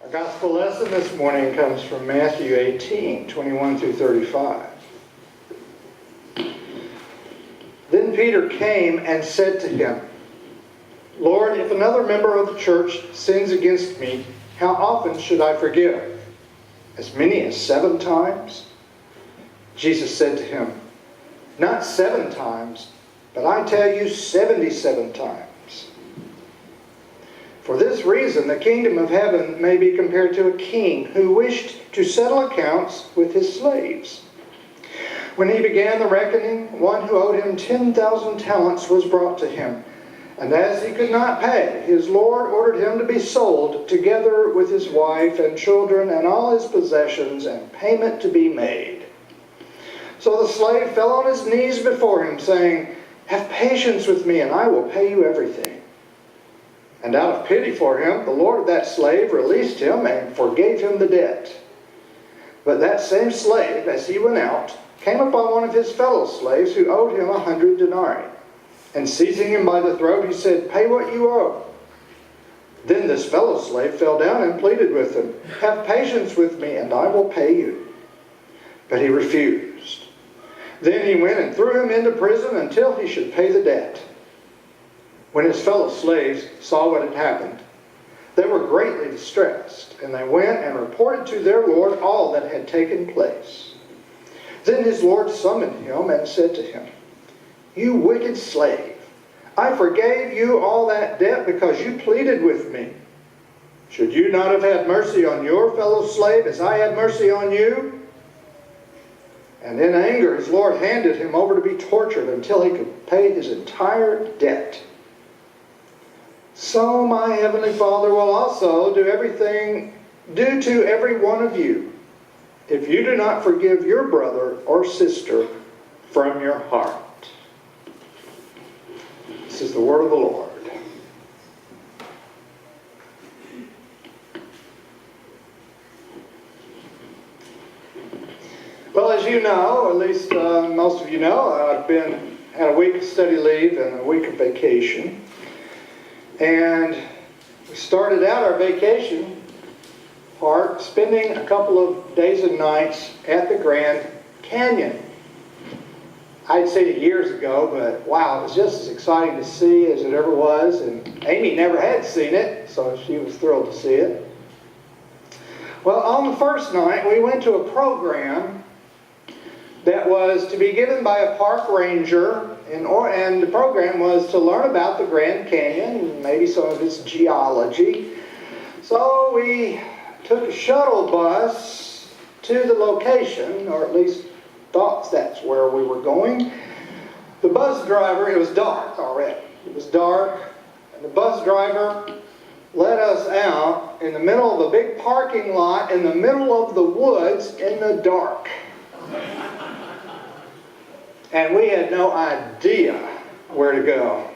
Our gospel lesson this morning comes from Matthew 18, 21 through 35. Then Peter came and said to him, Lord, if another member of the church sins against me, how often should I forgive? As many as 7 times? Jesus said to him, Not 7 times, but I tell you 77 times. For this reason, the kingdom of heaven may be compared to a king who wished to settle accounts with his slaves. When he began the reckoning, one who owed him 10,000 talents was brought to him. And as he could not pay, his lord ordered him to be sold, together with his wife and children and all his possessions, and payment to be made. So the slave fell on his knees before him, saying, Have patience with me, and I will pay you everything. And out of pity for him, the lord of that slave released him and forgave him the debt. But that same slave, as he went out, came upon one of his fellow slaves who owed him 100 denarii. And seizing him by the throat, he said, Pay what you owe. Then this fellow slave fell down and pleaded with him, Have patience with me, and I will pay you. But he refused. Then he went and threw him into prison until he should pay the debt. When his fellow slaves saw what had happened, they were greatly distressed, and they went and reported to their lord all that had taken place. Then his lord summoned him and said to him, You wicked slave, I forgave you all that debt because you pleaded with me. Should you not have had mercy on your fellow slave as I had mercy on you? And in anger his lord handed him over to be tortured until he could pay his entire debt. So my heavenly Father will also do to every one of you, if you do not forgive your brother or sister from your heart. This is the word of the Lord. Well, as you know, or at least most of you know, I've had a week of study leave and a week of vacation. And we started out our vacation part spending a couple of days and nights at the Grand Canyon. I'd seen it years ago, but wow, it was just as exciting to see as it ever was. And Amy never had seen it, so she was thrilled to see it. Well, on the first night, we went to a program that was to be given by a park ranger, and the program was to learn about the Grand Canyon and maybe some of its geology. So we took a shuttle bus to the location, or at least thought that's where we were going. The bus driver, it was dark already. It was dark, and the bus driver let us out in the middle of a big parking lot in the middle of the woods in the dark. And we had no idea where to go.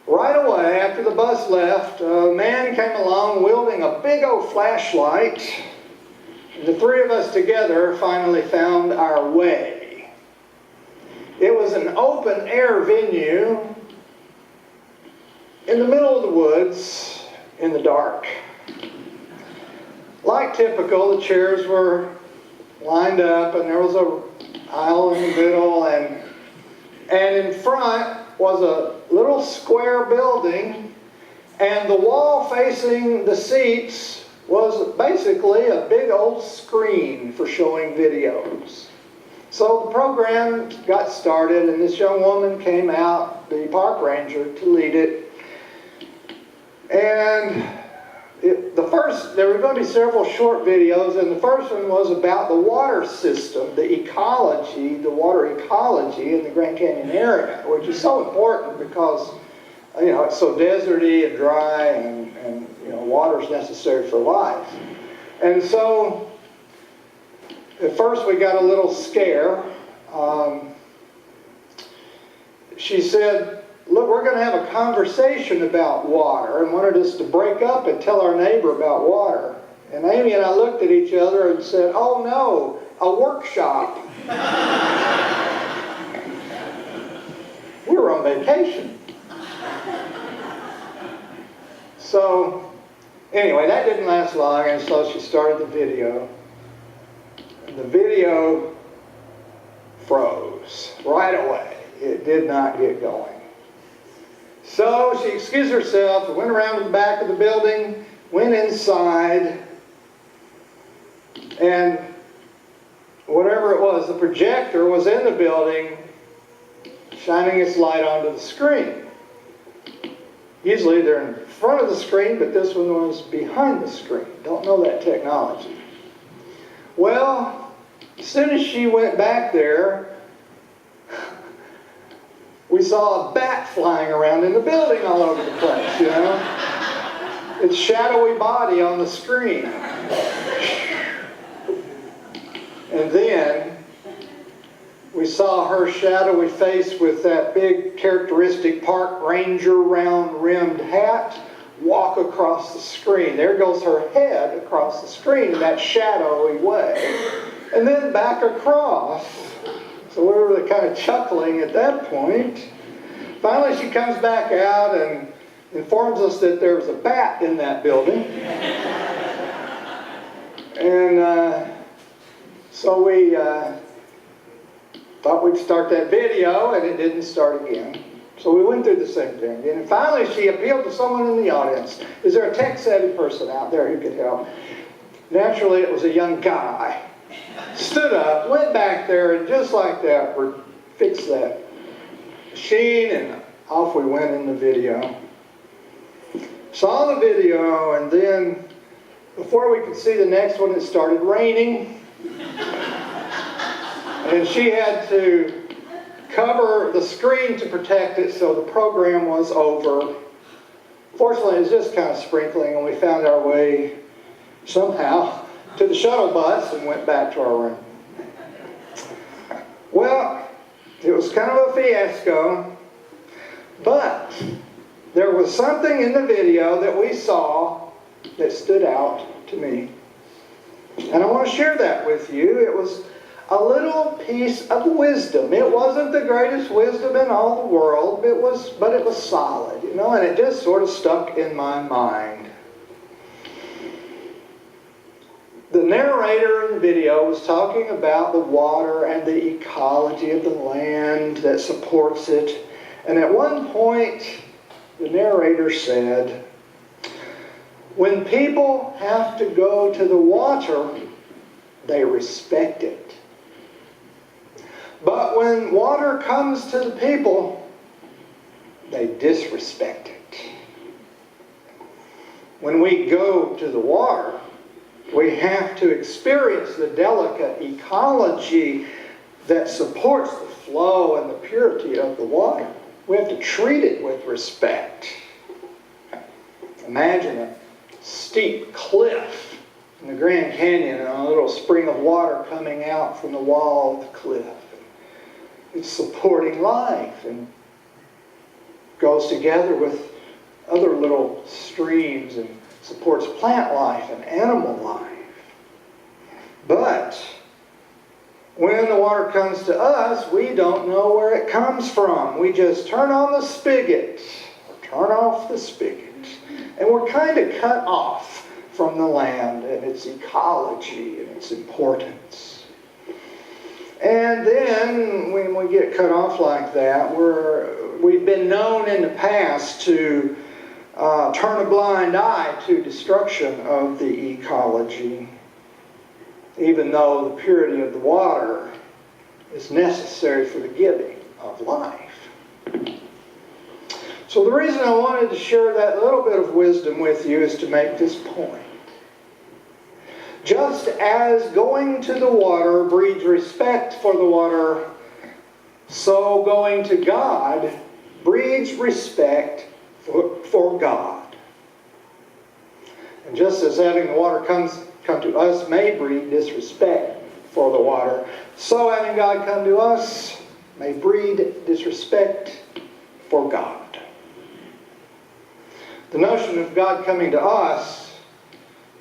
Right away, after the bus left, a man came along wielding a big old flashlight. And the three of us together finally found our way. It was an open-air venue in the middle of the woods in the dark. Like typical, the chairs were lined up, and there was a aisle in the middle, and in front was a little square building, and the wall facing the seats was basically a big old screen for showing videos. So the program got started, and this young woman came out, the park ranger, to lead it. And there were going to be several short videos, and the first one was about the water system, the water ecology in the Grand Canyon area, which is so important because, it's so deserty and dry, and water is necessary for life. And so, at first we got a little scare. She said, Look, we're going to have a conversation about water, and wanted us to break up and tell our neighbor about water. And Amy and I looked at each other and said, Oh no, a workshop. We were on vacation. So Anyway, that didn't last long, and so she started the video. And the video froze right away. It did not get going. So she excused herself, went around to the back of the building, went inside, and whatever it was, the projector was in the building, shining its light onto the screen. Usually they're in front of the screen, but this one was behind the screen. Don't know that technology. Well, as soon as she went back there, we saw a bat flying around in the building all over the place, you know? Its shadowy body on the screen. And then we saw her shadowy face with that big characteristic park ranger round-rimmed hat walk across the screen. There goes her head across the screen in that shadowy way. And then back across. So we were kind of chuckling at that point. Finally she comes back out and informs us that there was a bat in that building. And so we thought we'd start that video, and it didn't start again. So we went through the same thing. And finally she appealed to someone in the audience. Is there a tech-savvy person out there who could help? Naturally it was a young guy. Stood up, went back there, and just like that, we fixed that machine, and off we went in the video. Saw the video, and then before we could see the next one, it started raining. And she had to cover the screen to protect it, so the program was over. Fortunately, it was just kind of sprinkling, and we found our way somehow to the shuttle bus and went back to our room. Well, it was kind of a fiasco, but there was something in the video that we saw that stood out to me. And I want to share that with you. It was a little piece of wisdom. It wasn't the greatest wisdom in all the world, but it was solid, you know, and it just sort of stuck in my mind. The narrator in the video was talking about the water and the ecology of the land that supports it. And at one point, the narrator said, when people have to go to the water, they respect it. But when water comes to the people, they disrespect it. When we go to the water, we have to experience the delicate ecology that supports the flow and the purity of the water. We have to treat it with respect. Imagine a steep cliff in the Grand Canyon and a little spring of water coming out from the wall of the cliff. It's supporting life and goes together with other little streams and supports plant life and animal life. But when the water comes to us, we don't know where it comes from. We just turn on the spigot or turn off the spigot. And we're kind of cut off from the land and its ecology and its importance. And then when we get cut off like that, we've been known in the past to turn a blind eye to destruction of the ecology, even though the purity of the water is necessary for the giving of life. So the reason I wanted to share that little bit of wisdom with you is to make this point. Just as going to the water breeds respect for the water, so going to God breeds respect for God. And just as having the water come to us may breed disrespect for the water, so having God come to us may breed disrespect for God. The notion of God coming to us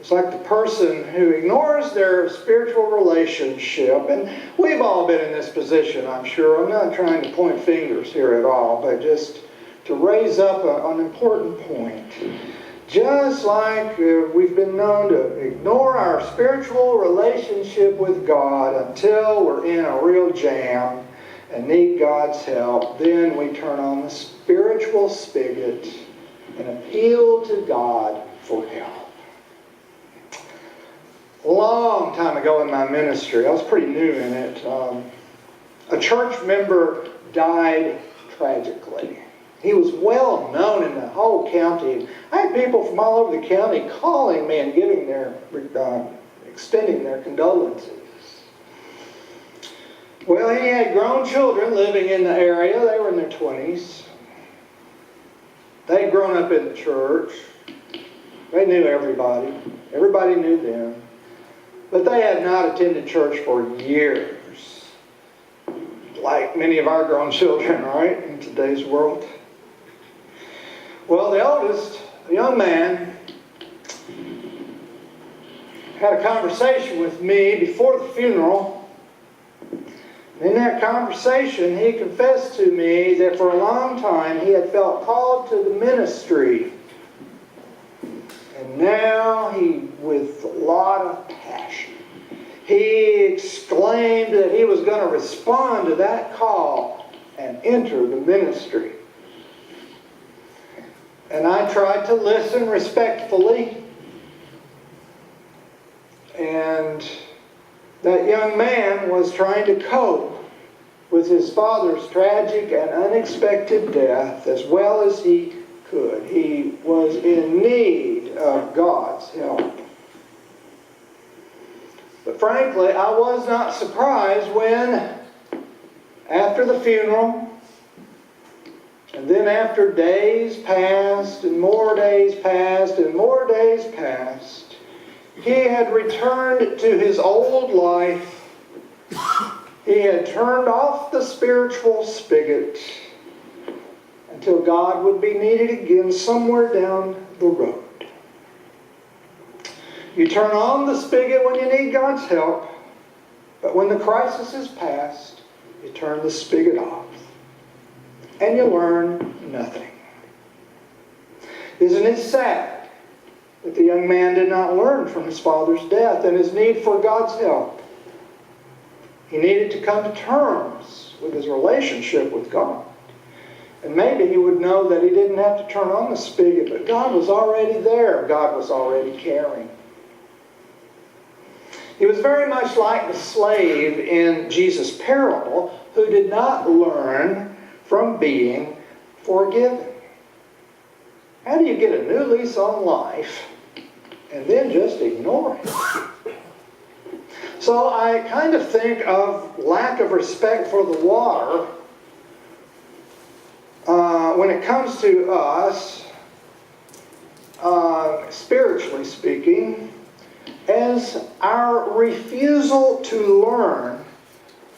is like the person who ignores their spiritual relationship, and we've all been in this position, I'm sure. I'm not trying to point fingers here at all, but just to raise up an important point. Just like we've been known to ignore our spiritual relationship with God until we're in a real jam and need God's help, then we turn on the spiritual spigot and appeal to God for help. A long time ago in my ministry, I was pretty new in it, a church member died tragically. He was well known in the whole county. I had people from all over the county calling me and giving their, extending their condolences. Well, he had grown children living in the area. They were in their 20s. They'd grown up in the church. They knew everybody. Everybody knew them. But they had not attended church for years. Like many of our grown children, right, in today's world. Well, the oldest, a young man, had a conversation with me before the funeral. In that conversation, he confessed to me that for a long time he had felt called to the ministry. And now he, with a lot of passion, he exclaimed that he was going to respond to that call and enter the ministry. And I tried to listen respectfully. And that young man was trying to cope with his father's tragic and unexpected death as well as he could. He was in need of God's help. But frankly, I was not surprised when, after the funeral, and then after days passed, and more days passed, and more days passed, he had returned to his old life. He had turned off the spiritual spigot until God would be needed again somewhere down the road. You turn on the spigot when you need God's help, but when the crisis is past, you turn the spigot off. And you learn nothing. Isn't it sad that the young man did not learn from his father's death and his need for God's help? He needed to come to terms with his relationship with God. And maybe he would know that he didn't have to turn on the spigot, but God was already there. God was already caring. He was very much like the slave in Jesus' parable who did not learn from being forgiven. How do you get a new lease on life and then just ignore it? So I kind of think of lack of respect for the water when it comes to us, spiritually speaking, as our refusal to learn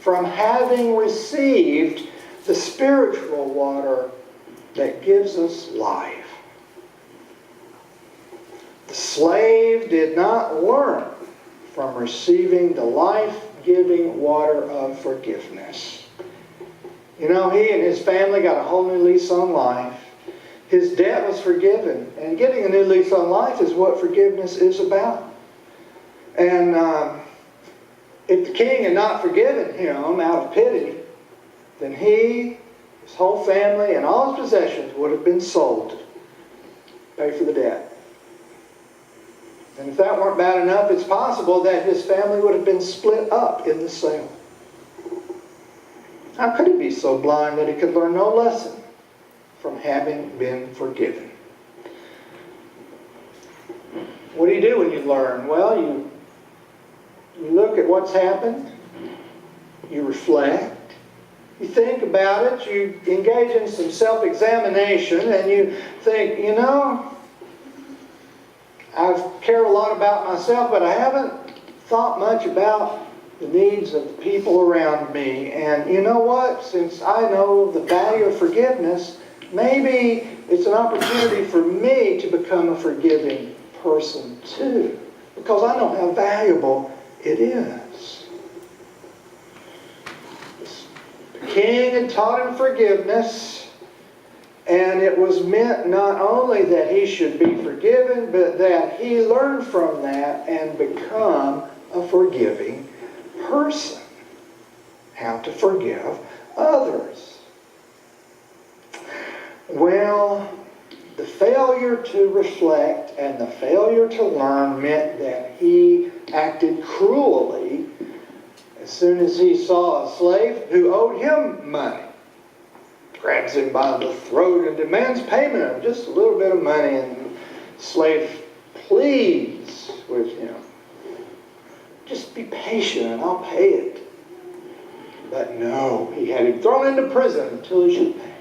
from having received the spiritual water that gives us life. The slave did not learn from receiving the life-giving water of forgiveness. You know, he and his family got a whole new lease on life. His debt was forgiven. And getting a new lease on life is what forgiveness is about. And if the king had not forgiven him out of pity, then he, his whole family, and all his possessions would have been sold to pay for the debt. And if that weren't bad enough, it's possible that his family would have been split up in the sale. How could he be so blind that he could learn no lesson from having been forgiven? What do you do when you learn? Well, you look at what's happened. You reflect. You think about it. You engage in some self-examination, and you think, you know, I've cared a lot about myself, but I haven't thought much about the needs of the people around me. And you know what? Since I know the value of forgiveness, maybe it's an opportunity for me to become a forgiving person too, because I know how valuable it is. The king had taught him forgiveness, And it was meant not only that he should be forgiven, but that he learn from that and become a forgiving person. How to forgive others. Well, the failure to reflect and the failure to learn meant that he acted cruelly as soon as he saw a slave who owed him money. Grabs him by the throat and demands payment of just a little bit of money. And the slave pleads with him, just be patient and I'll pay it. But no, he had him thrown into prison until he should pay.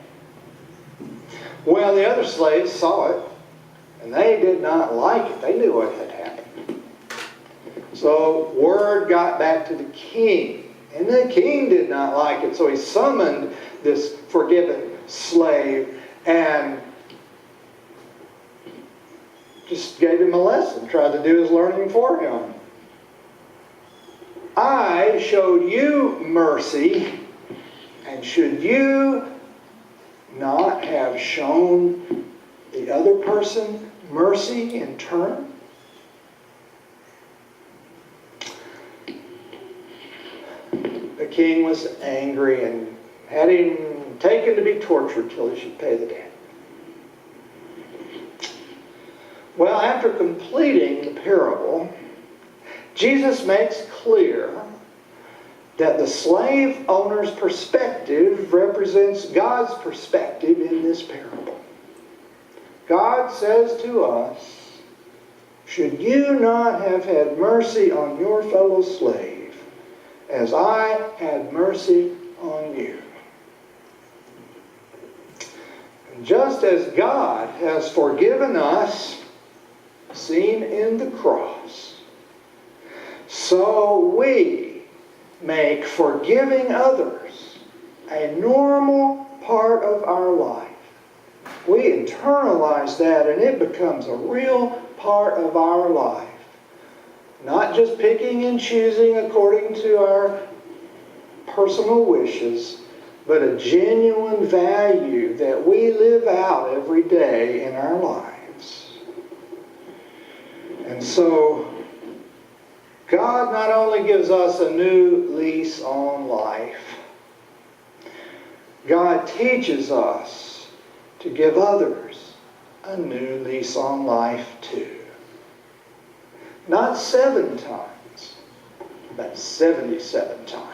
Well, the other slaves saw it, and they did not like it. They knew what had happened. So word got back to the king, and the king did not like it. So he summoned this forgiven slave and just gave him a lesson, tried to do his learning for him. I showed you mercy, and should you not have shown the other person mercy in turn? The king was angry and had him taken to be tortured till he should pay the debt. Well, after completing the parable, Jesus makes clear that the slave owner's perspective represents God's perspective in this parable. God says to us, should you not have had mercy on your fellow slave, as I had mercy on you? And just as God has forgiven us, seen in the cross, so we make forgiving others a normal part of our life. We internalize that and it becomes a real part of our life. Not just picking and choosing according to our personal wishes, but a genuine value that we live out every day in our lives. And so, God not only gives us a new lease on life, God teaches us to give others a new lease on life too. Not 7 times, but 77 times.